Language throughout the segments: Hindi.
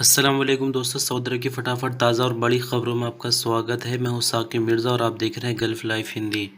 अस्सलाम वालेकुम दोस्तों, सऊदी अरब की फटाफट ताज़ा और बड़ी खबरों में आपका स्वागत है। मैं हूं साकिब मिर्ज़ा और आप देख रहे हैं gulf life Hindi.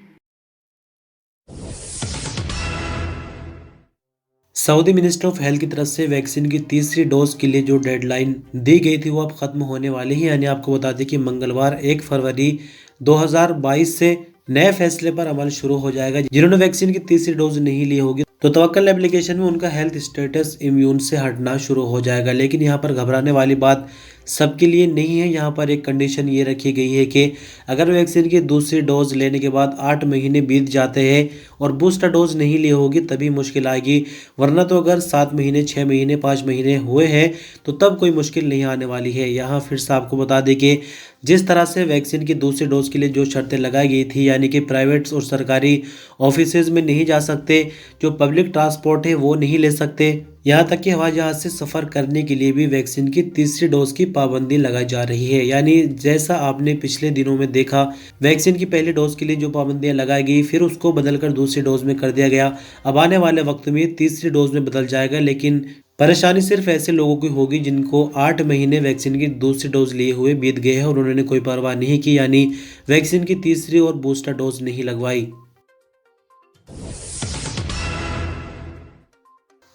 Saudi ministry of health की तरफ से वैक्सीन की तीसरी डोज के लिए जो डेडलाइन दी गई थी वो अब खत्म होने वाली है। यानी आपको बता दें कि मंगलवार 1 फरवरी 2022 से नए फैसले पर अमल शुरू हो जाएगा। जिन्होंने वैक्सीन की तीसरी डोज नहीं ली होगी तो तवक्कल एप्लीकेशन में उनका हेल्थ स्टेटस इम्यून से हटना शुरू हो जाएगा। लेकिन यहाँ पर घबराने वाली बात सबके लिए नहीं है। यहाँ पर एक कंडीशन ये रखी गई है कि अगर वैक्सीन की दूसरी डोज लेने के बाद 8 महीने बीत जाते हैं और बूस्टर डोज नहीं ली होगी तभी मुश्किल आएगी, वरना तो अगर 7 महीने, 6 महीने, 5 महीने हुए हैं तो तब कोई मुश्किल नहीं आने वाली है। यहाँ फिर से आपको बता दें कि जिस तरह से वैक्सीन की दूसरी डोज के लिए जो शर्तें लगाई गई थी, यानी कि प्राइवेट्स और सरकारी ऑफिसेज में नहीं जा सकते, जो पब्लिक ट्रांसपोर्ट है वो नहीं ले सकते, यहाँ तक कि हवाई जहाज से सफ़र करने के लिए भी वैक्सीन की तीसरी डोज की पाबंदी लगाई जा रही है। यानी जैसा आपने पिछले दिनों में देखा, वैक्सीन की पहली डोज के लिए जो पाबंदियां लगाई गई फिर उसको बदलकर दूसरी डोज में कर दिया गया। अब आने वाले वक्त में तीसरी डोज में बदल जाएगा, लेकिन परेशानी सिर्फ ऐसे लोगों की होगी जिनको 8 महीने वैक्सीन की दूसरी डोज लिए हुए बीत गए हैं और उन्होंने कोई परवाह नहीं की, यानी वैक्सीन की तीसरी और बूस्टर डोज नहीं लगवाई।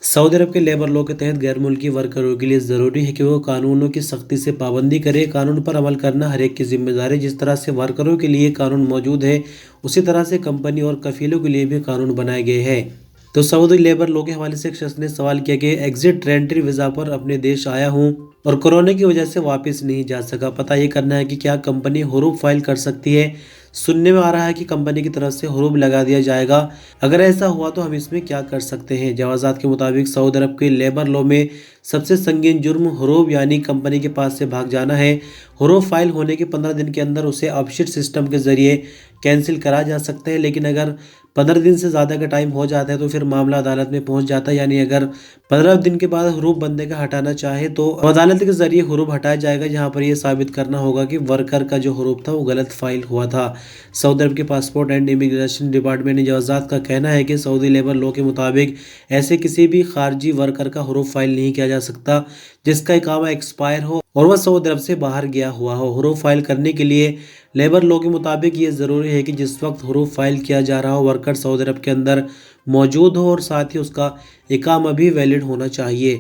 सऊदी अरब के लेबर लॉ के तहत गैर मुल्की वर्करों के लिए ज़रूरी है कि वो कानूनों की सख्ती से पाबंदी करे। कानून पर अमल करना हर एक की जिम्मेदारी। जिस तरह से वर्करों के लिए कानून मौजूद है उसी तरह से कंपनी और कफीलों के लिए भी कानून बनाए गए हैं। तो सऊदी लेबर लॉ के हवाले से एक शख्स ने सवाल किया कि एग्जिट रेंट्री वीज़ा पर अपने देश आया हूँ और कोरोना की वजह से वापस नहीं जा सका। पता ये करना है कि क्या कंपनी हुरूब फाइल कर सकती है। सुनने में आ रहा है कि कंपनी की तरफ से हुरूब लगा दिया जाएगा। अगर ऐसा हुआ तो हम इसमें क्या कर सकते हैं। जवाज़ात के मुताबिक सऊदी अरब के लेबर लॉ में सबसे संगीन जुर्म हुरूब यानी कंपनी के पास से भाग जाना है। हुरूब फाइल होने के 15 दिन के अंदर उसे अपशिट सिस्टम के जरिए कैंसिल करा जा सकता है, लेकिन अगर 15 दिन से ज़्यादा का टाइम हो जाता है तो फिर मामला अदालत में पहुंच जाता है। यानी अगर 15 दिन के बाद हुरूब बंदे का हटाना चाहे तो अदालत के जरिए हुरूब हटाया जाएगा, जहां पर यह साबित करना होगा कि वर्कर का जो हुरूब था वो गलत फाइल हुआ था। सऊदी अरब के पासपोर्ट एंड इमिग्रेशन डिपार्टमेंट जवाज़ात का कहना है कि सऊदी लेबर लॉ के मुताबिक ऐसे किसी भी खारजी वर्कर का हुरूब फाइल नहीं किया जा सकता जिसका इकामा एक्सपायर हो और वह सऊदी अरब से बाहर गया हुआ हो। हुरूब फाइल करने के लिए लेबर लॉ के मुताबिक ये ज़रूरी है कि जिस वक्त हुरूब फाइल किया जा रहा हो वर्कर सऊदी अरब के अंदर मौजूद हो और साथ ही उसका इकामा भी वैलिड होना चाहिए।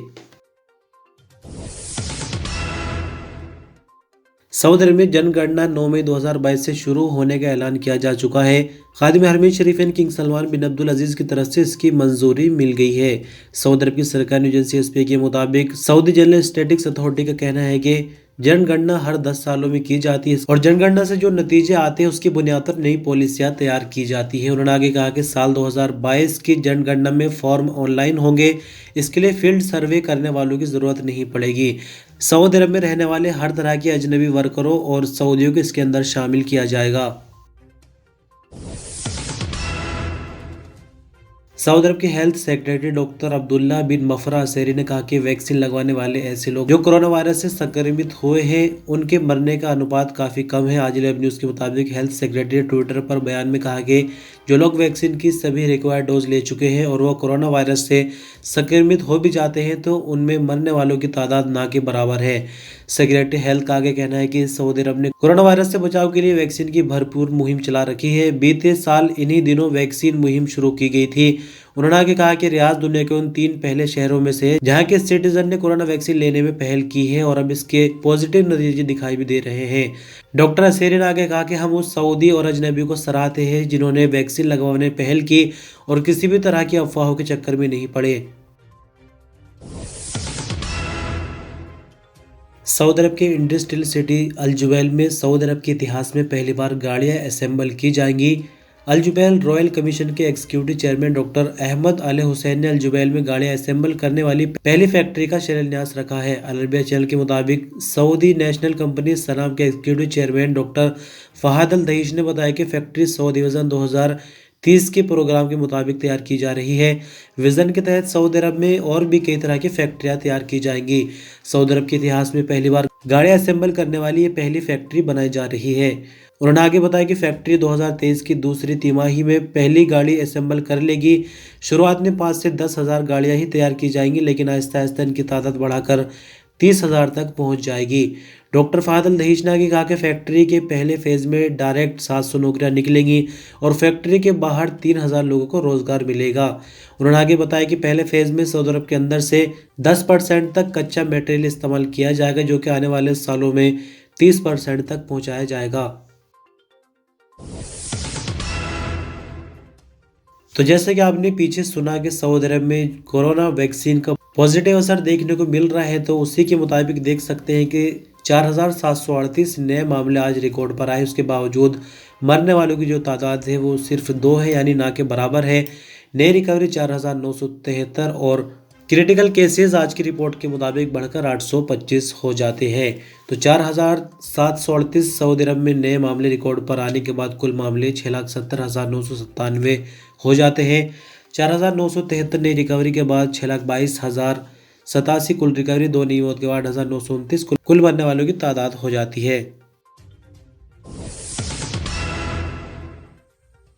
सऊदी अरब में जनगणना 9 मई 2022 से शुरू होने का ऐलान किया जा चुका है। खादिम हरमैन शरीफैन किंग सलमान बिन अब्दुल अजीज़ की तरफ से इसकी मंजूरी मिल गई है। सऊदी अरब की सरकारी एजेंसी एसपी के मुताबिक सऊदी जनरल स्टैटिस्टिक्स अथॉरिटी का कहना है कि जनगणना हर 10 सालों में की जाती है और जनगणना से जो नतीजे आते हैं उसकी बुनियाद पर नई पॉलिसियां तैयार की जाती है। उन्होंने आगे कहा कि साल 2022 की जनगणना में फॉर्म ऑनलाइन होंगे। इसके लिए फील्ड सर्वे करने वालों की ज़रूरत नहीं पड़ेगी। सऊदी अरब में रहने वाले हर तरह के अजनबी वर्करों और सऊदियों को इसके अंदर शामिल किया जाएगा। सऊदी अरब के हेल्थ सेक्रेटरी डॉक्टर अब्दुल्ला बिन मफरा असेरी ने कहा कि वैक्सीन लगवाने वाले ऐसे लोग जो कोरोना वायरस से संक्रमित हुए हैं उनके मरने का अनुपात काफ़ी कम है। आज वेब न्यूज़ के मुताबिक हेल्थ सेक्रेटरी ने ट्विटर पर बयान में कहा कि जो लोग वैक्सीन की सभी रिक्वायर्ड डोज ले चुके हैं और वह कोरोना वायरस से संक्रमित हो भी जाते हैं तो उनमें मरने वालों की तादाद ना के बराबर है। सेक्रेटरी हेल्थ का आगे कहना है कि सऊदी अरब ने कोरोना वायरस से बचाव के लिए वैक्सीन की भरपूर मुहिम चला रखी है। बीते साल इन्हीं दिनों वैक्सीन मुहिम शुरू की गई थी। उन्होंने आगे कहा कि रियाद दुनिया के उन 3 पहले शहरों में से है जहां के सिटीजन ने कोरोना वैक्सीन लेने में पहल की है और अब इसके पॉजिटिव नतीजे दिखाई भी दे रहे हैं। डॉक्टर असेरी ने आगे कहा कि हम उस सऊदी और अजनबी को सराहते हैं जिन्होंने वैक्सीन लगवाने पहल की और किसी भी तरह की अफवाहों के चक्कर में नहीं पड़े। सऊदी अरब के इंडस्ट्रियल सिटी अल जुबैल में सऊदी अरब के इतिहास में पहली बार गाड़ियां असेंबल की जाएंगी। अल जुबैल रॉयल कमीशन के एग्जीक्यूटिव चेयरमैन डॉक्टर अहमद अल हुसैन ने अल जुबैल में गाड़ियां असेंबल करने वाली पहली फैक्ट्री का शिलान्यास रखा है। अल अरबिया चैनल के मुताबिक सऊदी नेशनल कंपनी सनाम के एग्जीक्यूटिव चेयरमैन डॉक्टर फहाद अल दहीश ने बताया कि फैक्ट्री सऊदी विजन 2030 के प्रोग्राम के मुताबिक तैयार की जा रही है। विजन के तहत सऊदी अरब में और भी कई तरह की फैक्ट्रियां तैयार की जाएंगी। सऊदी अरब के इतिहास में पहली बार गाड़ियां असेंबल करने वाली ये पहली फैक्ट्री बनाई जा रही है। उन्होंने आगे बताया कि फैक्ट्री 2023 की दूसरी तिमाही में पहली गाड़ी असेंबल कर लेगी। शुरुआत में 5 से 10 हज़ार गाड़ियाँ ही तैयार की जाएंगी, लेकिन आहिस्ता आहिस्ता इनकी तादाद बढ़ाकर 30,000 तक पहुंच जाएगी। डॉक्टर फहद अल दहीच ने कहा कि फैक्ट्री के पहले फेज में डायरेक्ट 700 नौकरियां निकलेंगी और फैक्ट्री के बाहर 3,000 लोगों को रोजगार मिलेगा। उन्होंने आगे बताया कि पहले फेज में सऊदी अरब के अंदर से 10% तक कच्चा मटेरियल इस्तेमाल किया जाएगा, जो कि आने वाले सालों में 30% तक पहुंचाया जाएगा। तो जैसे कि आपने पीछे सुना कि सऊदी अरब में कोरोना वैक्सीन का पॉजिटिव असर देखने को मिल रहा है, तो उसी के मुताबिक देख सकते हैं कि 4,738 नए मामले आज रिकॉर्ड पर आए। उसके बावजूद मरने वालों की जो तादाद है वो सिर्फ 2 है, यानी ना के बराबर है। नई रिकवरी 4,973 और क्रिटिकल केसेस आज की रिपोर्ट के मुताबिक बढ़कर 825 हो जाते हैं। तो 4,738 सऊदी अरब में नए मामले रिकॉर्ड पर आने के बाद कुल मामले 6,70,997 हो जाते हैं। 4,973 नई रिकवरी के बाद 6,22,087 कुल रिकवरी, 2 नई मौत के बाद 8,929 कुल मरने वालों की तादाद हो जाती है।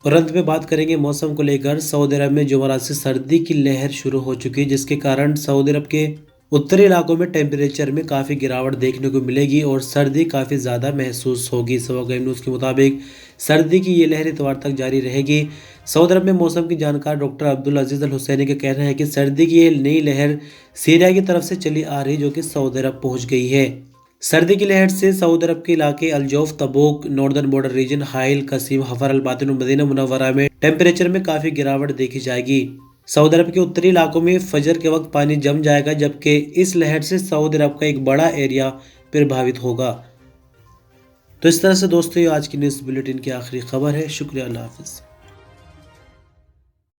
और अंत में बात करेंगे मौसम को लेकर। सऊदी अरब में जुमेरात से सर्दी की लहर शुरू हो चुकी है, जिसके कारण सऊदी अरब के उत्तरी इलाकों में टेम्परेचर में काफ़ी गिरावट देखने को मिलेगी और सर्दी काफ़ी ज़्यादा महसूस होगी। सवागम न्यूज़ के मुताबिक सर्दी की ये लहर इतवार तक जारी रहेगी। सऊदी अरब में मौसम की जानकार डॉक्टर अब्दुल अजीज़ अल हुसैनी का कहना है कि सर्दी की ये नई लहर सीरिया की तरफ से चली आ रही, जो कि सऊदी अरब पहुँच गई है। सर्दी की लहर से सऊदी अरब के इलाके अलजौफ, तबूक, नॉर्दर्न बॉर्डर रीजन, हाइल, कसीम, हफर अल बातिन और मदीना मुनव्वरा में टेम्परेचर में काफ़ी गिरावट देखी जाएगी। सऊदी अरब के उत्तरी इलाकों में फजर के वक्त पानी जम जाएगा, जबकि इस लहर से सऊदी अरब का एक बड़ा एरिया प्रभावित होगा। तो इस तरह से दोस्तों, आज की न्यूज़ बुलेटिन की आखिरी खबर है। शुक्रिया, अल्लाह हाफिज़।